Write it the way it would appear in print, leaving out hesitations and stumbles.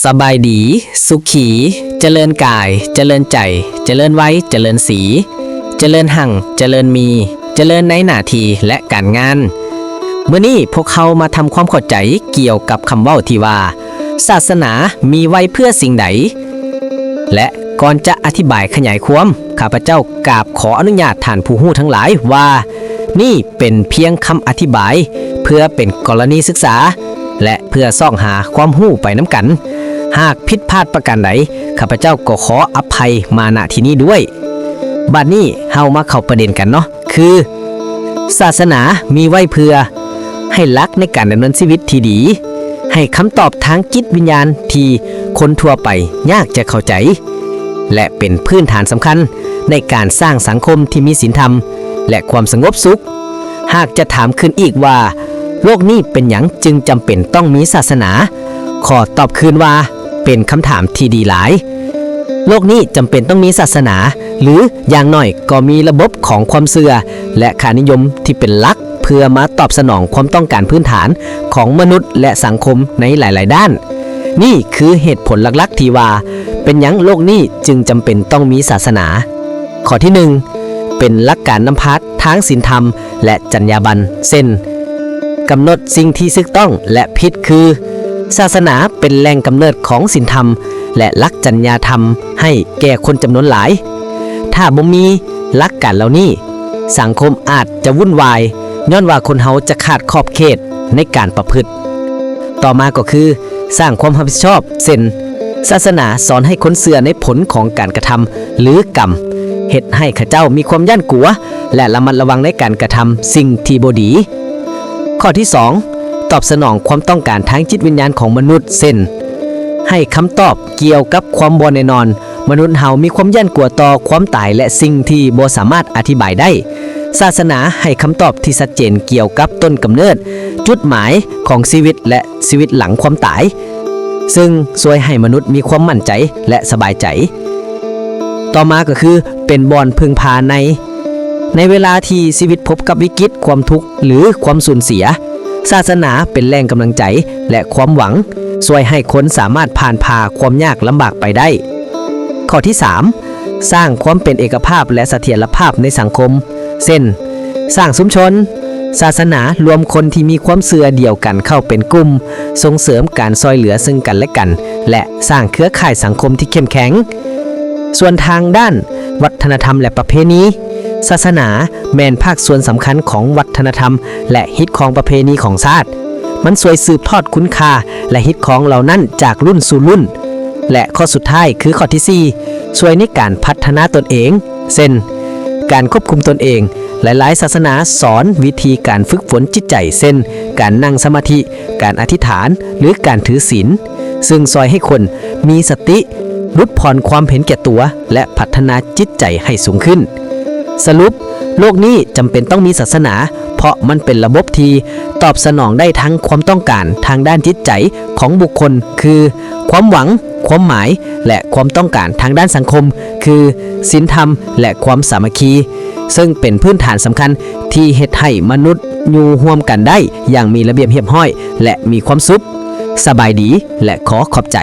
สบายดีสุขีเจริญกายเจริญใจเจริญไว้เจริญสีเจริญหั่งเจริญมีเจริญในหน้าที่และการงานเมื่อนี้พวกเขามาทำความเข้าใจเกี่ยวกับคำเว้าที่ว่าศาสนามีไว้เพื่อสิ่งใดและก่อนจะอธิบายขยายความข้าพเจ้ากราบขออนุญาตท่านผู้ฮู้ทั้งหลายว่านี่เป็นเพียงคำอธิบายเพื่อเป็นกรณีศึกษาและเพื่อซ่องหาความฮู้ไปน้ำกันหากผิดพลาดประการใดข้าพเจ้าก็ขออภัยมาณที่นี้ด้วยบัดนี้เฮามาเข้าประเด็นกันเนาะคือศาสนามีไว้เพื่อให้หลักในการดำเนินชีวิตที่ดีให้คำตอบทางจิตวิญญาณที่คนทั่วไปยากจะเข้าใจและเป็นพื้นฐานสำคัญในการสร้างสังคมที่มีศีลธรรมและความสงบสุขหากจะถามขึ้นอีกว่าโลกนี้เป็นหยังจึงจำเป็นต้องมีศาสนาขอตอบคืนว่าเป็นคำถามที่ดีหลายโลกนี้จำเป็นต้องมีศาสนาหรืออย่างน้อยก็มีระบบของความเชื่อและค่านิยมที่เป็นหลักเพื่อมาตอบสนองความต้องการพื้นฐานของมนุษย์และสังคมในหลายๆด้านนี่คือเหตุผลหลักๆที่ว่าเป็นหยังโลกนี้จึงจำเป็นต้องมีศาสนาข้อที่ 1เป็นหลักการนำพาทางศีลธรรมและจรรยาบรรณเช่นกำหนดสิ่งที่ถูกต้องและผิดคือศาสนาเป็นแหล่งกำเนิดของศีลธรรมและหลักจรรยาธรรมให้แก่คนจำนวนหลายถ้าบ่มีหลักการเหล่านี้สังคมอาจจะวุ่นวายย้อนว่าคนเฮาจะขาดขอบเขตในการประพฤติต่อมาก็คือสร้างความรับผิดชอบเช่นศาสนาสอนให้คนเชื่อในผลของการกระทำหรือกรรมเฮ็ดให้ข้าเจ้ามีความย่านกลัวและระมัดระวังในการกระทำสิ่งที่บ่ดีข้อที่ 2ตอบสนองความต้องการทางจิตวิญญาณของมนุษย์เช่นให้คำตอบเกี่ยวกับความบ่แน่นอนมนุษย์เฮามีความย่านกลัวต่อความตายและสิ่งที่บ่สามารถอธิบายได้ศาสนาให้คำตอบที่ชัดเจนเกี่ยวกับต้นกำเนิดจุดหมายของชีวิตและชีวิตหลังความตายซึ่งช่วยให้มนุษย์มีความมั่นใจและสบายใจต่อมาก็คือเป็นบ่อนพึ่งพาในเวลาที่ชีวิตพบกับวิกฤตความทุกข์หรือความสูญเสียศาสนาเป็นแรงกำลังใจและความหวังช่วยให้คนสามารถผ่านความยากลำบากไปได้ข้อที่ 3สร้างความเป็นเอกภาพและเสถียรภาพในสังคมเช่นสร้างชุมชนศาสนารวมคนที่มีความเชื่อเดียวกันเข้าเป็นกลุ่มส่งเสริมการช่วยเหลือซึ่งกันและกันและสร้างเครือข่ายสังคมที่เข้มแข็งส่วนทางด้านวัฒนธรรมและประเพณีศาสนาแม่นภาคส่วนสำคัญของวัฒนธรรมและฮิตของประเพณีของชาติมันช่วยสืบทอดคุณค่าและฮิตของเหล่านั้นจากรุ่นสู่รุ่นและข้อสุดท้ายคือข้อที่ 4ช่วยในการพัฒนาตนเองเช่นการควบคุมตนเองหลายๆศาสนาสอนวิธีการฝึกฝนจิตใจเช่นการนั่งสมาธิการอธิษฐานหรือการถือศีลซึ่งช่วยให้คนมีสติลดผ่อนความเห็นแก่ตัวและพัฒนาจิตใจให้สูงขึ้นสรุปโลกนี้จำเป็นต้องมีศาสนาเพราะมันเป็นระบบที่ตอบสนองได้ทั้งความต้องการทางด้านจิตใจของบุคคลคือความหวังความหมายและความต้องการทางด้านสังคมคือศีลธรรมและความสามัคคีซึ่งเป็นพื้นฐานสำคัญที่เฮ็ดให้มนุษย์อยู่ร่วมกันได้อย่างมีระเบียบเรียบร้อยและมีความสุขสบายดีและขอขอบใจ